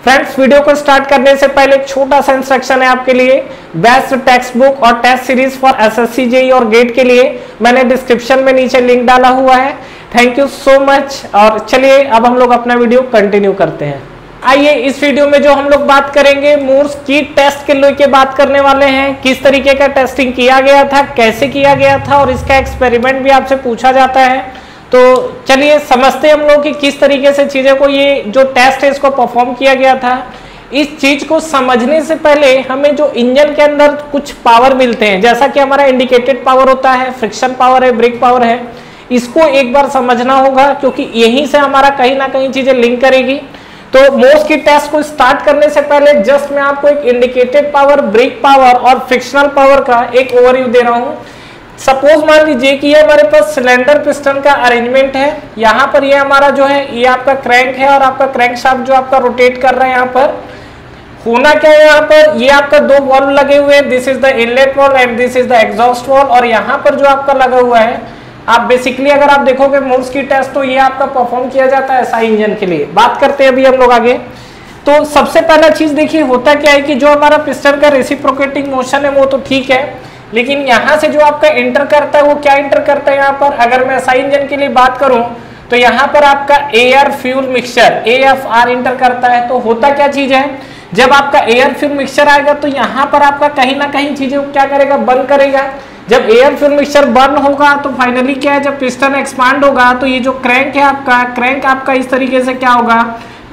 Friends, video को start करने से पहले एक छोटा सा इंस्ट्रक्शन है आपके लिए। बेस्ट टेक्स्ट बुक और test series for SSC JEE और गेट के लिए मैंने डिस्क्रिप्शन में नीचे लिंक डाला हुआ है। Thank you so much. और चलिए अब हम लोग अपना वीडियो कंटिन्यू करते हैं। आइए इस वीडियो में जो हम लोग बात करेंगे मूर्स की टेस्ट के लेके बात करने वाले हैं। किस तरीके का टेस्टिंग किया गया था, कैसे किया गया था और इसका एक्सपेरिमेंट भी आपसे पूछा जाता है। तो चलिए समझते हैं हम लोग कि किस तरीके से चीजें को ये जो टेस्ट है इसको परफॉर्म किया गया था। इस चीज को समझने से पहले हमें जो इंजन के अंदर कुछ पावर मिलते हैं, जैसा कि हमारा इंडिकेटेड पावर होता है, फ्रिक्शन पावर है, ब्रेक पावर है, इसको एक बार समझना होगा क्योंकि यहीं से हमारा कहीं ना कहीं चीजें लिंक करेगी। तो मोर्स की टेस्ट को स्टार्ट करने से पहले जस्ट मैं आपको एक इंडिकेटेड पावर, ब्रेक पावर और फ्रिक्शनल पावर का एक ओवरव्यू दे रहा हूं। सपोज मान लीजिए कि ये हमारे पास सिलेंडर पिस्टन का अरेंजमेंट है। यहाँ पर ये हमारा जो है ये आपका क्रैंक है और आपका क्रैंक शाफ्ट जो आपका रोटेट कर रहा है। यहाँ पर होना क्या है, यहाँ पर ये आपका दो वॉल्व लगे हुए हैं। This is the inlet valve and this is the exhaust valve. और यहाँ पर जो आपका लगा हुआ है, आप बेसिकली अगर आप देखोगे मोर्स की टेस्ट तो ये आपका परफॉर्म किया जाता है एसआई इंजन के लिए। बात करते हैं अभी हम लोग आगे। तो सबसे पहला चीज देखिए होता क्या है कि जो हमारा पिस्टन का रेसिप्रोकेटिंग मोशन है वो तो ठीक है, लेकिन यहाँ से जो आपका इंटर करता है वो क्या इंटर करता है। यहाँ पर अगर मैं एसआई इंजन के लिए बात करूं तो यहाँ पर आपका air fuel mixture AFR inter करता है। तो होता क्या चीज है, जब आपका एयर फ्यूल मिक्सचर आएगा तो यहाँ पर आपका कहीं ना कहीं चीजें क्या करेगा, बर्न करेगा। जब एयर फ्यूल मिक्सचर बर्न होगा तो फाइनली क्या है, जब पिस्टन एक्सपांड होगा तो ये जो क्रैंक है आपका, क्रैंक आपका इस तरीके से क्या होगा,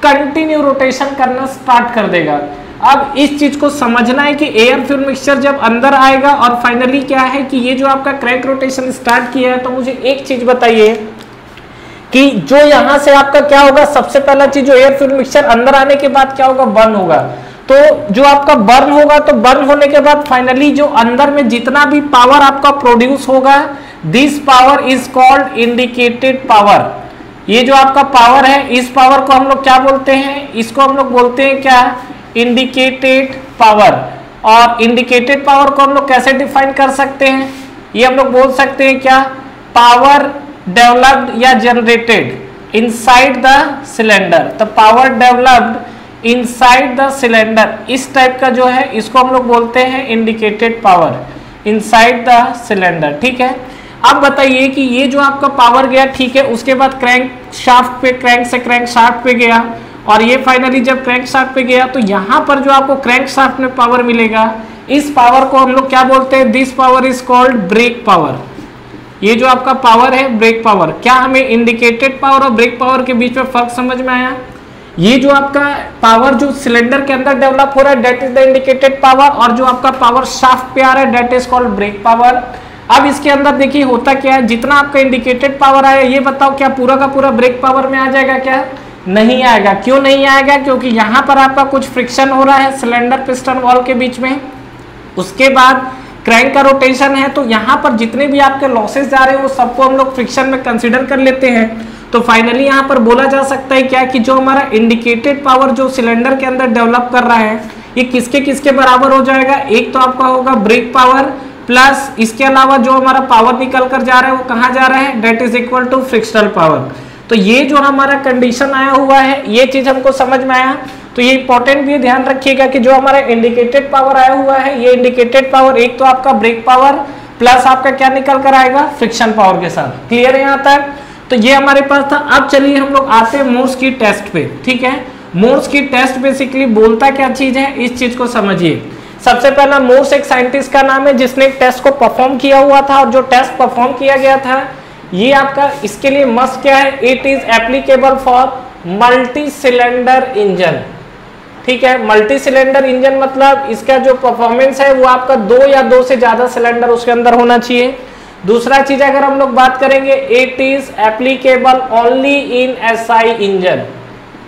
कंटिन्यू रोटेशन करना स्टार्ट कर देगा। अब इस चीज को समझना है कि एयर फ्यूल मिक्सचर जब अंदर आएगा और फाइनली क्या है कि ये जो आपका क्रैंक रोटेशन स्टार्ट किया है, तो मुझे एक चीज बताइए कि जो यहां से आपका क्या होगा, सबसे पहला चीज जो एयर फ्यूल मिक्सचर अंदर आने के बाद क्या होगा, बर्न होगा। तो जो आपका बर्न होगा तो बर्न होने के बाद फाइनली जो अंदर में जितना भी पावर आपका प्रोड्यूस होगा, this power is called indicated power. ये जो आपका पावर है, इस पावर को हम लोग क्या बोलते हैं, इसको हम लोग बोलते हैं क्या, इंडिकेटेड पावर। और इंडिकेटेड पावर को हम लोग कैसे डिफाइन कर सकते हैं, ये हम लोग बोल सकते हैं क्या, पावर डेवलप्ड या जनरेटेड इनसाइड द सिलेंडर। तो power developed inside the cylinder, इस टाइप का जो है इसको हम लोग बोलते हैं indicated power inside the cylinder. ठीक है, अब बताइए कि ये जो आपका पावर गया, ठीक है, उसके बाद क्रैंक शाफ्ट पे, क्रैंक से क्रैंक शाफ्ट पे गया और ये फाइनली जब क्रैंक शाफ्ट पे गया तो यहाँ पर जो आपको क्रैंक शाफ्ट में पावर मिलेगा, इस पावर को हम लोग क्या बोलते हैं, this power is called brake power. ये जो आपका पावर है ब्रेक पावर। क्या हमें इंडिकेटेड पावर और ब्रेक पावर के बीच में फर्क समझ में आया। ये जो आपका पावर जो सिलेंडर के अंदर डेवलप हो रहा है that is the indicated power, और जो आपका पावर शाफ्ट पे आ रहा है that is called brake power. अब इसके अंदर देखिए होता क्या है, जितना आपका इंडिकेटेड पावर आया, ये बताओ क्या पूरा का पूरा ब्रेक पावर में आ जाएगा, क्या नहीं आएगा। क्यों नहीं आएगा, क्योंकि यहाँ पर आपका कुछ फ्रिक्शन हो रहा है सिलेंडर पिस्टन वॉल के बीच में, उसके बाद क्रैंक का रोटेशन है। तो यहाँ पर जितने भी आपके लॉसेस जा रहे हैं वो सबको हम लोग फ्रिक्शन में कंसीडर कर लेते हैं। तो फाइनली यहाँ पर बोला जा सकता है क्या कि जो हमारा इंडिकेटेड पावर जो सिलेंडर के अंदर डेवलप कर रहा है, ये किसके किसके बराबर हो जाएगा, एक तो आपका होगा ब्रेक पावर प्लस इसके अलावा जो हमारा पावर निकल कर जा रहा है वो कहाँ जा रहा है, that is equal to frictional power. तो ये जो हमारा कंडीशन आया हुआ है, ये चीज हमको समझ में आया। तो ये इंपॉर्टेंट भी ध्यान रखिएगा कि जो हमारा इंडिकेटेड पावर आया हुआ है, ये इंडिकेटेड पावर एक तो आपका ब्रेक पावर प्लस आपका क्या निकल कर आएगा, फ्रिक्शन पावर के साथ। क्लियर है यहाँ तक। तो ये हमारे पास था। अब चलिए हम लोग आते हैं मोर्स की टेस्ट पे। ठीक है, मोर्स की टेस्ट बेसिकली बोलता क्या चीज है, इस चीज को समझिए। सबसे पहला मोर्स एक साइंटिस्ट का नाम है जिसने एक टेस्ट को परफॉर्म किया हुआ था, और जो टेस्ट परफॉर्म किया गया था ये आपका इसके लिए मस्ट क्या है, it is applicable for multi cylinder engine. ठीक है, मल्टी सिलेंडर इंजन मतलब इसका जो परफॉर्मेंस है वो आपका दो या दो से ज्यादा सिलेंडर उसके अंदर होना चाहिए। दूसरा चीज अगर हम लोग बात करेंगे, it is applicable only in SI engine.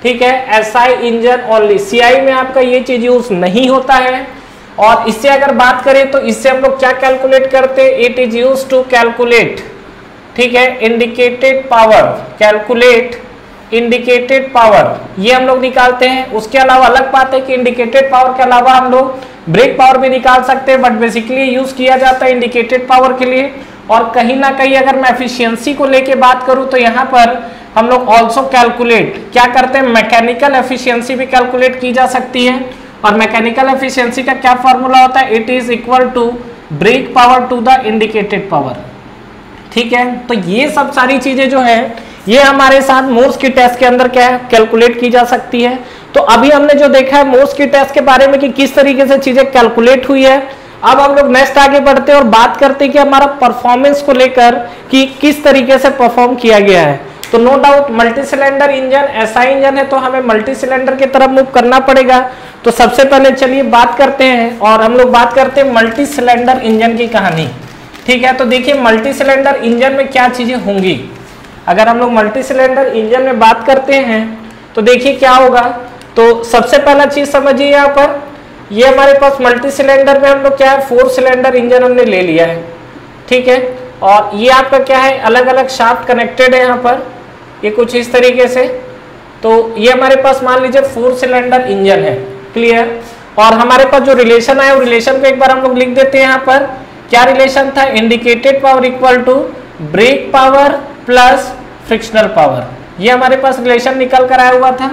ठीक है, एसआई इंजन ओनली, सीआई में आपका ये चीज यूज नहीं होता है। और इससे अगर बात करें तो इससे हम लोग क्या कैलकुलेट करते हैं, it is use to calculate, ठीक है, indicated power, calculate indicated power, ये हम लोग निकालते हैं। उसके अलावा अलग बात है कि इंडिकेटेड पावर के अलावा हम लोग ब्रेक पावर भी निकाल सकते हैं, बट बेसिकली यूज किया जाता है इंडिकेटेड पावर के लिए। और कहीं ना कहीं अगर मैं एफिशिएंसी को लेके बात करूं तो यहाँ पर हम लोग ऑल्सो कैलकुलेट क्या करते हैं, मैकेनिकल एफिशिएंसी भी कैलकुलेट की जा सकती है। और मैकेनिकल एफिशिएंसी का क्या फॉर्मूला होता है, it is equal to brake power to the indicated power. ठीक है, तो ये सब सारी चीजें जो है ये हमारे साथ मोर्स की टेस्ट के अंदर क्या है, कैलकुलेट की जा सकती है। तो अभी हमने जो देखा है मोर्स की टेस्ट के बारे में कि किस तरीके से चीजें कैलकुलेट हुई है। अब हम लोग नेक्स्ट आगे बढ़ते हैं और बात करते हैं कि हमारा परफॉर्मेंस को लेकर कि किस तरीके से परफॉर्म किया गया है। तो no doubt multi cylinder engine ऐसा इंजन है तो हमें मल्टी सिलेंडर की तरफ मूव करना पड़ेगा। तो सबसे पहले चलिए बात करते हैं और हम लोग बात करते हैं मल्टी सिलेंडर इंजन की कहानी। ठीक है, तो देखिए मल्टी सिलेंडर इंजन में क्या चीजें होंगी। अगर हम लोग मल्टी सिलेंडर इंजन में बात करते हैं तो देखिए क्या होगा। तो सबसे पहला चीज समझिए, यहाँ पर ये हमारे पास मल्टी सिलेंडर में हम लोग क्या है 4 सिलेंडर इंजन हमने ले लिया है। ठीक है, और ये आपका क्या है अलग अलग शाफ्ट कनेक्टेड है यहाँ पर, ये कुछ इस तरीके से। तो ये हमारे पास मान लीजिए 4 सिलेंडर इंजन है, क्लियर। और हमारे पास जो रिलेशन है वो रिलेशन को एक बार हम लोग लिख देते हैं। यहाँ पर क्या रिलेशन था, indicated power equal to brake power plus frictional power, ये हमारे पास रिलेशन निकल कर आया हुआ था।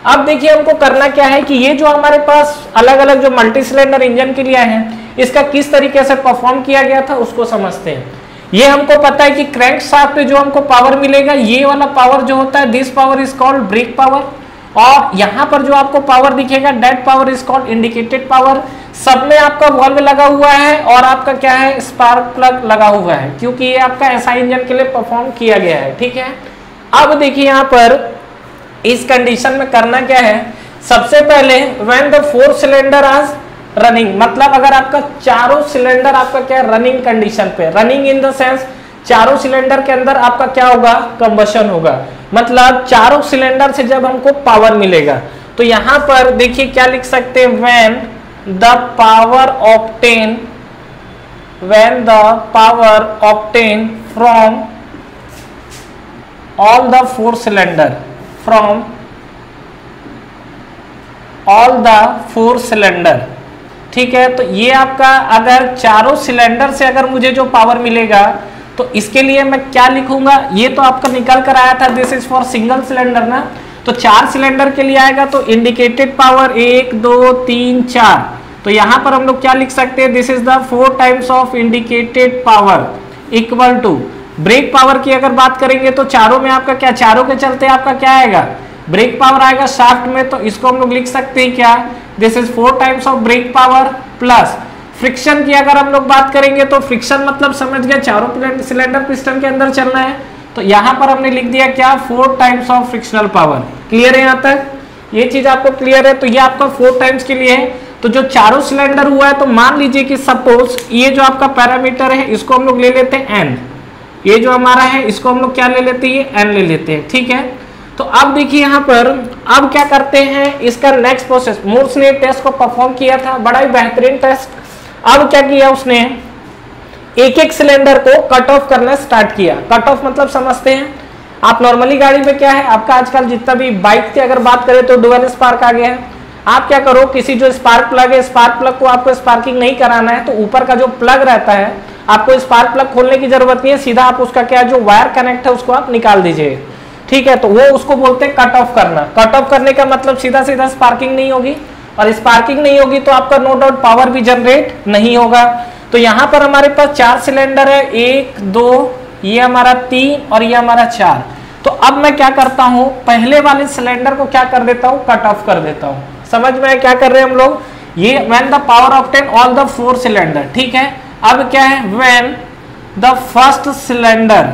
अब देखिए हमको करना क्या है कि ये जो हमारे पास अलग अलग जो मल्टी सिलेंडर इंजन के लिए हैं इसका किस तरीके से परफॉर्म किया गया था उसको समझते हैं। ये हमको पता है कि क्रैंक शाफ्ट पे जो हमको पावर मिलेगा ये वाला पावर जो होता है this power is called brake power, और यहाँ पर जो आपको पावर दिखेगा that power is called indicated power. सब में आपका वॉल्व लगा हुआ है और आपका क्या है स्पार्क प्लग लगा हुआ है, क्योंकि ये आपका ऐसा इंजन के लिए परफॉर्म किया गया है। ठीक है, अब देखिए यहाँ पर इस कंडीशन में करना क्या है, सबसे पहले when the 4 cylinder are running, मतलब अगर आपका चारों सिलेंडर आपका क्या रनिंग कंडीशन पे, रनिंग इन द सेंस चारों सिलेंडर के अंदर आपका क्या होगा कंबशन होगा, मतलब चारों सिलेंडर से जब हमको पावर मिलेगा। तो यहां पर देखिए क्या लिख सकते हैं, when the power obtain from all the 4 cylinder, from all the 4 cylinder. ठीक है, तो ये आपका अगर चारों सिलेंडर से अगर मुझे जो पावर मिलेगा तो इसके लिए मैं क्या लिखूंगा, ये तो आपका निकल कर आया था this is for single cylinder ना। तो 4 सिलेंडर के लिए आएगा तो इंडिकेटेड पावर 1 2 3 4, तो यहां पर हम लोग क्या लिख सकते हैं, this is the 4 times of indicated power equal to brake power की अगर बात करेंगे तो चारों में आपका क्या, चारों के चलते आपका क्या आएगा ब्रेक पावर आएगा शाफ्ट में, तो इसको हम लोग लिख सकते हैं क्या, this is 4 times of brake power plus friction की अगर हम लोग बात करेंगे तो फ्रिक्शन मतलब समझ गया चारों सिलेंडर पिस्टन के अंदर चलना है, तो यहां पर हमने लिख दिया क्या 4 times of frictional power. Clear है यहां तक, ये चीज आपको क्लियर है। तो ये आपका 4 टाइम्स के लिए है। तो जो चारों सिलेंडर हुआ है तो मान लीजिए कि सपोज ये जो आपका पैरामीटर है इसको हम लोग ले लेते हैं एन, ये जो हमारा है इसको हम लोग क्या ले लेते हैं, ये एन ले लेते हैं। ठीक है, तो अब देखिए यहाँ पर अब क्या करते हैं, इसका नेक्स्ट प्रोसेस, मोर्स ने टेस्ट को परफॉर्म किया था, बड़ा ही बेहतरीन टेस्ट। अब क्या किया उसने, एक एक सिलेंडर को कट ऑफ करना स्टार्ट किया। कट ऑफ मतलब समझते हैं आप, नॉर्मली गाड़ी में क्या है आपका आजकल जितना भी बाइक की अगर बात करें तो डुअल स्पार्क आ गया है। आप क्या करो, किसी जो स्पार्क प्लग है, स्पार्क प्लग को आपको स्पार्किंग नहीं कराना है तो ऊपर का जो प्लग रहता है आपको स्पार्क प्लग खोलने की जरूरत नहीं है, सीधा आप उसका क्या जो वायर कनेक्ट है उसको आप निकाल दीजिए। ठीक है, तो वो उसको बोलते हैं कट ऑफ करना। कट ऑफ करने का मतलब सीधा सीधा स्पार्किंग नहीं होगी, और स्पार्किंग नहीं होगी तो आपका नो डाउट पावर भी जनरेट नहीं होगा। तो यहाँ पर हमारे पास 4 सिलेंडर है, 1 2 ये हमारा 3 और ये हमारा 4। तो अब मैं क्या करता हूँ, पहले वाले सिलेंडर को क्या कर देता हूँ, कट ऑफ कर देता हूँ। समझ में क्या कर रहे हैं हम लोग, ये when the power obtain all the 4 cylinder. ठीक है, अब क्या है, when the first cylinder,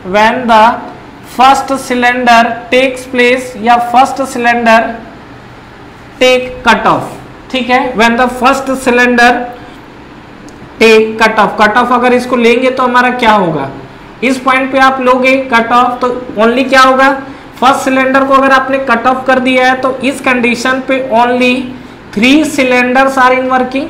when the first cylinder takes place या first cylinder take cut off. ठीक है, when the first cylinder take cut off. Cut off अगर इसको लेंगे तो हमारा क्या होगा, इस पॉइंट पे आप लोगे कट ऑफ तो ओनली क्या होगा, फर्स्ट सिलेंडर को अगर आपने कट ऑफ कर दिया है तो इस कंडीशन पे only 3 cylinders are in working,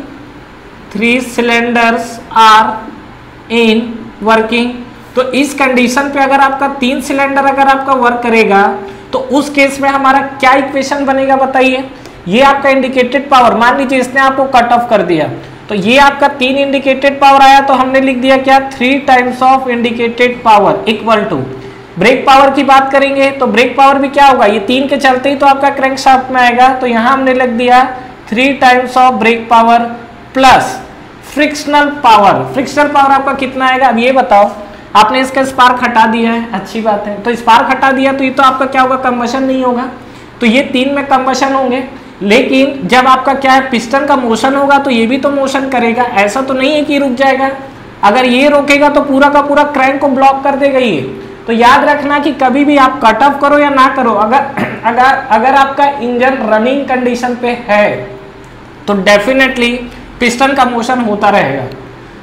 3 cylinders are in working. तो इस कंडीशन पे अगर आपका 3 सिलेंडर अगर आपका वर्क करेगा तो उस केस में हमारा क्या इक्वेशन बनेगा बताइए। ये आपका इंडिकेटेड पावर, मान लीजिए इसने आपको कट ऑफ कर दिया तो ये आपका 3 इंडिकेटेड पावर आया, तो हमने लिख दिया क्या 3 times of indicated power equal to brake power की बात करेंगे तो ब्रेक पावर भी क्या होगा, ये 3 के चलते ही तो आपका क्रैंक शाफ्ट में आएगा, तो यहां हमने लिख दिया 3 times of brake power plus frictional power. Frictional power आपका कितना आएगा, अब ये बताओ, आपने इसका स्पार्क हटा दिया है, अच्छी बात है, तो स्पार्क हटा दिया तो ये तो आपका क्या होगा, कंबशन नहीं होगा, तो ये 3 में कंबशन होंगे। लेकिन जब आपका क्या है, पिस्टन का मोशन होगा तो ये भी तो मोशन करेगा, ऐसा तो नहीं है कि रुक जाएगा। अगर ये रोकेगा तो पूरा का पूरा क्रैंक को ब्लॉक कर देगा ये। तो याद रखना कि कभी भी आप कट ऑफ करो या ना करो, अगर आपका इंजन रनिंग कंडीशन पे है तो डेफिनेटली पिस्टन का मोशन होता रहेगा,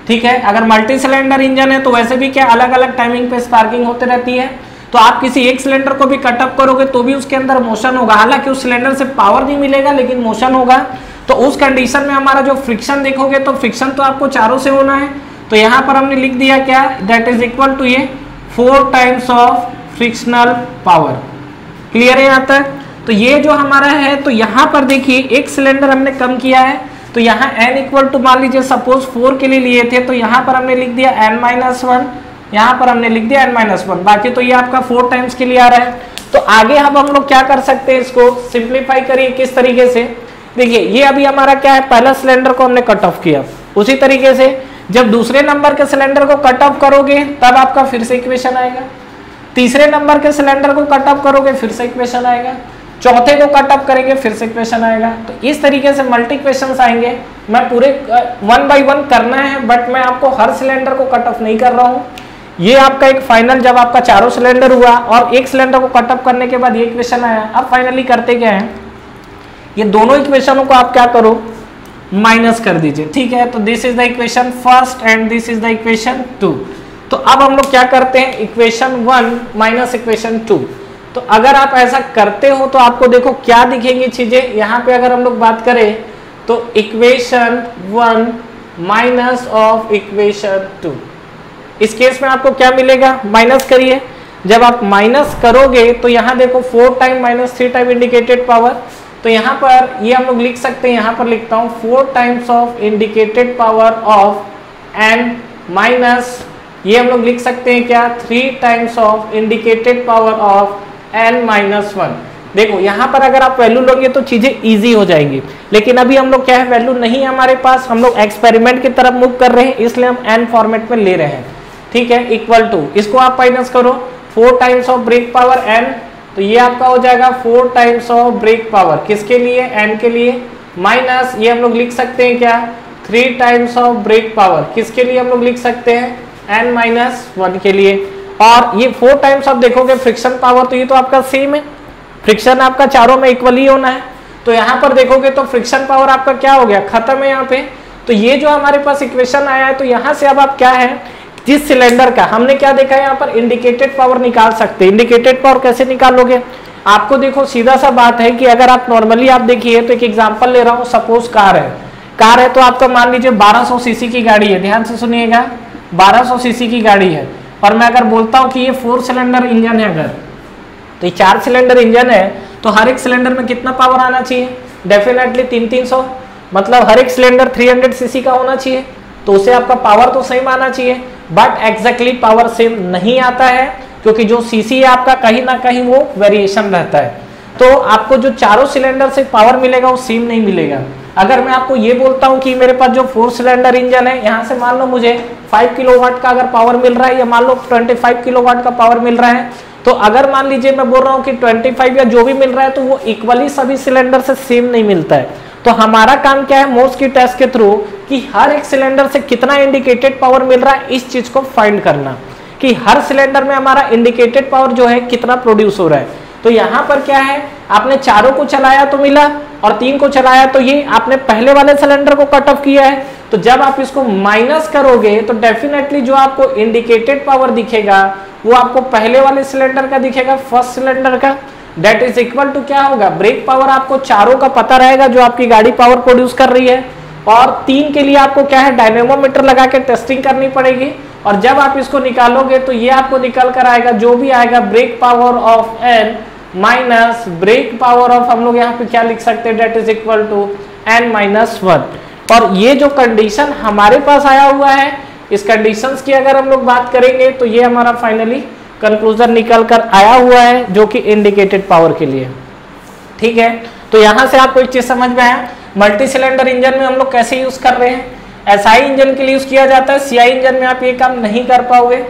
ठीक है। अगर मल्टी सिलेंडर इंजन है तो वैसे भी क्या अलग अलग टाइमिंग पे स्पार्किंग होती रहती है, तो आप किसी एक सिलेंडर को भी कट ऑफ करोगे तो भी उसके अंदर मोशन होगा, हालांकि उस सिलेंडर से पावर नहीं मिलेगा लेकिन मोशन होगा। तो उस कंडीशन में हमारा जो फ्रिक्शन देखोगे तो फ्रिक्शन तो आपको चारों से होना है, तो यहाँ पर हमने लिख दिया क्या, दैट इज इक्वल टू ये 4 times of frictional power. Clear है यहाँ तक। तो ये जो हमारा है, तो यहाँ पर देखिए एक सिलेंडर हमने कम किया है, तो यहाँ n इक्वल टू मान लीजिए सपोज 4 के लिए लिए थे, तो यहाँ पर हमने लिख दिया n-1, यहाँ पर हमने लिख दिया n-1, बाकी तो ये आपका 4 टाइम्स के लिए आ रहा है। तो आगे अब हम लोग क्या कर सकते हैं, इसको सिंप्लीफाई करिए किस तरीके से। देखिए ये अभी हमारा क्या है, पहला सिलेंडर को हमने कट ऑफ किया, उसी तरीके से जब दूसरे नंबर के सिलेंडर को कट ऑफ करोगे तब आपका फिर से इक्वेशन आएगा, तीसरे नंबर के सिलेंडर को कट ऑफ करोगे फिर से इक्वेशन आएगा, चौथे को कट ऑफ करेंगे फिर से इक्वेशन आएगा। तो इस तरीके से मल्टी इक्वेशंस आएंगे। मैं पूरे 1 बाय 1 करना है, बट मैं आपको हर सिलेंडर को कट ऑफ नहीं कर रहा हूँ। ये आपका एक फाइनल, जब आपका चारों सिलेंडर हुआ और एक सिलेंडर को कट ऑफ करने के बाद ये इक्वेशन आया, अब फाइनली करते क्या है, ये दोनों इक्वेशनों को आप क्या करो, माइनस कर दीजिए, ठीक है। तो this is the equation first and this is the equation 2। तो अब हम लोग क्या करते हैं, इक्वेशन 1 माइनस इक्वेशन 2। तो अगर आप ऐसा करते हो तो आपको देखो क्या दिखेंगी चीजें। यहाँ पे अगर हम लोग बात करें तो इक्वेशन 1 माइनस ऑफ इक्वेशन 2, इस केस में आपको क्या मिलेगा, माइनस करिए। जब आप माइनस करोगे तो यहाँ देखो 4 time minus 3 time indicated power, तो यहाँ पर ये हम लोग लिख सकते हैं, यहाँ पर लिखता हूँ 4 times of indicated power of n minus, ये हम लोग लिख सकते हैं क्या, 3 times of indicated power of n-1। देखो यहाँ पर अगर आप वैल्यू लोगे तो चीजें इजी हो जाएंगी, लेकिन अभी हम लोग क्या है, वैल्यू नहीं है हमारे पास, हम लोग एक्सपेरिमेंट की तरफ मूव कर रहे हैं, इसलिए हम n फॉर्मेट में ले रहे हैं, ठीक है। इक्वल टू, इसको आप माइनस करो 4 times of brake power n, तो ये आपका हो जाएगा 4 टाइम्स ऑफ ब्रेक पावर, किसके लिए, n के लिए, माइनस ये हम लोग लिख सकते हैं क्या, 3 टाइम्स ऑफ ब्रेक पावर, किसके लिए हम लोग लिख सकते हैं, n-1 के लिए। और ये 4 टाइम्स आप देखोगे फ्रिक्शन पावर, तो ये तो आपका सेम है, फ्रिक्शन आपका चारों में इक्वल ही होना है। तो यहाँ पर देखोगे तो फ्रिक्शन पावर आपका क्या हो गया, खत्म है यहाँ पे। तो ये जो हमारे पास इक्वेशन आया है, तो यहाँ से अब आप क्या है, जिस सिलेंडर का हमने क्या देखा है, यहाँ पर इंडिकेटेड पावर निकाल सकते हैं। इंडिकेटेड पावर कैसे निकालोगे, आपको देखो सीधा सा बात है कि अगर आप नॉर्मली आप देखिए, तो एक एग्जांपल ले रहा हूँ, सपोज कार है तो आपका मान लीजिए 1200 सीसी की गाड़ी है, ध्यान से सुनिएगा, 1200 सीसी की गाड़ी है, और मैं अगर बोलता हूँ कि ये 4 सिलेंडर इंजन है, अगर तो ये 4 सिलेंडर इंजन है, तो हर एक सिलेंडर में कितना पावर आना चाहिए, डेफिनेटली 300, मतलब हर एक सिलेंडर 300 सीसी का होना चाहिए, तो उसे आपका पावर तो सेम आना चाहिए, बट एग्जैक्टली पावर सेम नहीं आता है, क्योंकि जो सीसी है आपका कहीं ना कहीं वो वेरिएशन रहता है। तो आपको जो चारों सिलेंडर से पावर मिलेगा वो सेम नहीं मिलेगा। अगर मैं आपको ये बोलता हूँ कि मेरे पास जो 4 सिलेंडर इंजन है, यहाँ से मान लो मुझे 5 किलोवाट का अगर पावर मिल रहा है, या मान लो 25 किलोवाट का पावर मिल रहा है, तो अगर मान लीजिए मैं बोल रहा हूँ कि 25 या जो भी मिल रहा है, तो वो इक्वली सभी सिलेंडर से सेम नहीं मिलता है। तो हमारा काम क्या है, मोर्स की टेस्ट के थ्रू, कि हर एक सिलेंडर से कितना इंडिकेटेड पावर मिल रहा है, इस चीज को फाइंड करना, कि हर सिलेंडर में हमारा इंडिकेटेड पावर जो है कितना प्रोड्यूस हो रहा है। तो यहाँ पर क्या है, आपने चारों को चलाया तो मिला, और 3 को चलाया तो ये आपने पहले वाले सिलेंडर को कट ऑफ किया है। तो जब आप इसको माइनस करोगे तो डेफिनेटली जो आपको इंडिकेटेड पावर दिखेगा वो आपको पहले वाले सिलेंडर का दिखेगा, फर्स्ट सिलेंडर का, दैट इज इक्वल टू क्या होगा, ब्रेक पावर आपको चारों का पता रहेगा जो आपकी गाड़ी पावर प्रोड्यूस कर रही है, और 3 के लिए आपको क्या है, डायनेमोमीटर लगा के टेस्टिंग करनी पड़ेगी, और जब आप इसको निकालोगे तो ये आपको निकल कर आएगा, जो भी आएगा brake power of n minus brake power of, हम लोग यहाँ पे क्या लिख सकते हैं, that is equal to n-1। और ये जो कंडीशन हमारे पास आया हुआ है, इस कंडीशंस की अगर हम लोग बात करेंगे तो ये हमारा फाइनली कंक्लूजन निकल कर आया हुआ है जो कि इंडिकेटेड पावर के लिए। ठीक है, तो यहां से आपको एक चीज समझ में आया, मल्टी सिलेंडर इंजन में हम लोग कैसे यूज कर रहे हैं, एसआई इंजन के लिए यूज किया जाता है, सीआई इंजन में आप ये काम नहीं कर पाओगे।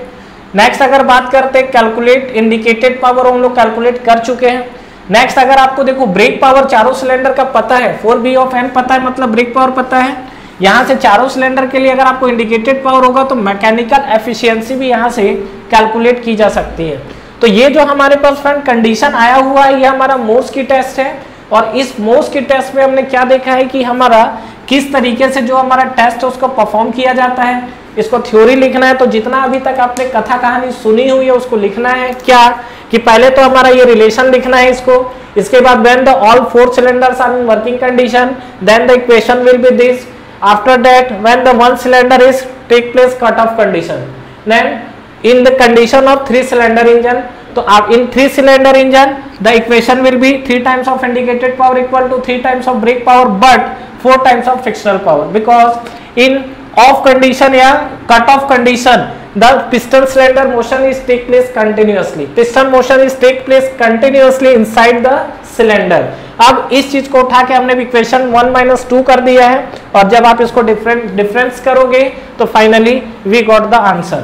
नेक्स्ट अगर बात करते हैं कैलकुलेट इंडिकेटेड पावर, हम लोग कैलकुलेट कर चुके हैं। नेक्स्ट अगर आपको देखो ब्रेक पावर चारों सिलेंडर का पता है, 4B ऑफ n पता है, मतलब ब्रेक पावर पता है। यहां से चारों सिलेंडर के लिए अगर आपको इंडिकेटेड पावर होगा तो मैकेनिकल एफिशिएंसी भी यहां से कैलकुलेट की जा सकती है। तो ये जो हमारे पास फ्रेंड कंडीशन आया हुआ है, ये हमारा मोर्स की टेस्ट है। और इस मोर्स की टेस्ट में हमने क्या देखा है कि हमारा किस तरीके से जो हमारा टेस्ट है उसको परफॉर्म किया जाता है। इसको थ्योरी लिखना है, तो जितना अभी तक आपने कथा कहानी सुनी हुई है उसको लिखना है। क्या कि पहले तो हमारा ये रिलेशन लिखना है इसको, इसके बाद when the all 4 cylinders are in working condition then the equation will be this. After that when the 1 cylinder is take place cut off condition, then in the condition of 3 cylinder engine, तो आप इन 3 cylinder engine the equation will be 3 times of indicated power equal to 3 times of brake power but 4 times of frictional power, because in of condition या cut off condition the piston cylinder motion is take place continuously, piston motion is take place continuously inside the cylinder। अब इस चीज को उठा के हमने equation 1 - 2 कर दिया है, और जब आप इसको डिफरेंस करोगे तो finally we got the answer.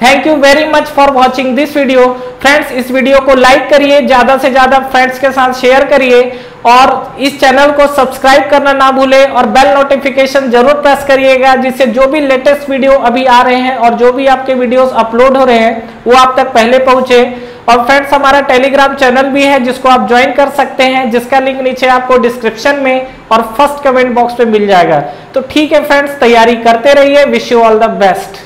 Thank you very much for watching this video. Friends, इस वीडियो को लाइक करिए, ज्यादा से ज्यादा फ्रेंड्स के साथ शेयर करिए, और इस चैनल को सब्सक्राइब करना ना भूलें, और बेल नोटिफिकेशन जरूर प्रेस करिएगा, जिससे जो भी लेटेस्ट वीडियो अभी आ रहे हैं और जो भी आपके वीडियोस अपलोड हो रहे हैं वो आप तक पहले पहुंचे। और फ्रेंड्स, हमारा टेलीग्राम चैनल भी है जिसको आप ज्वाइन कर सकते हैं, जिसका लिंक नीचे आपको डिस्क्रिप्शन में और फर्स्ट कमेंट बॉक्स में मिल जाएगा। तो ठीक है फ्रेंड्स, तैयारी करते रहिए। Wish you all the best.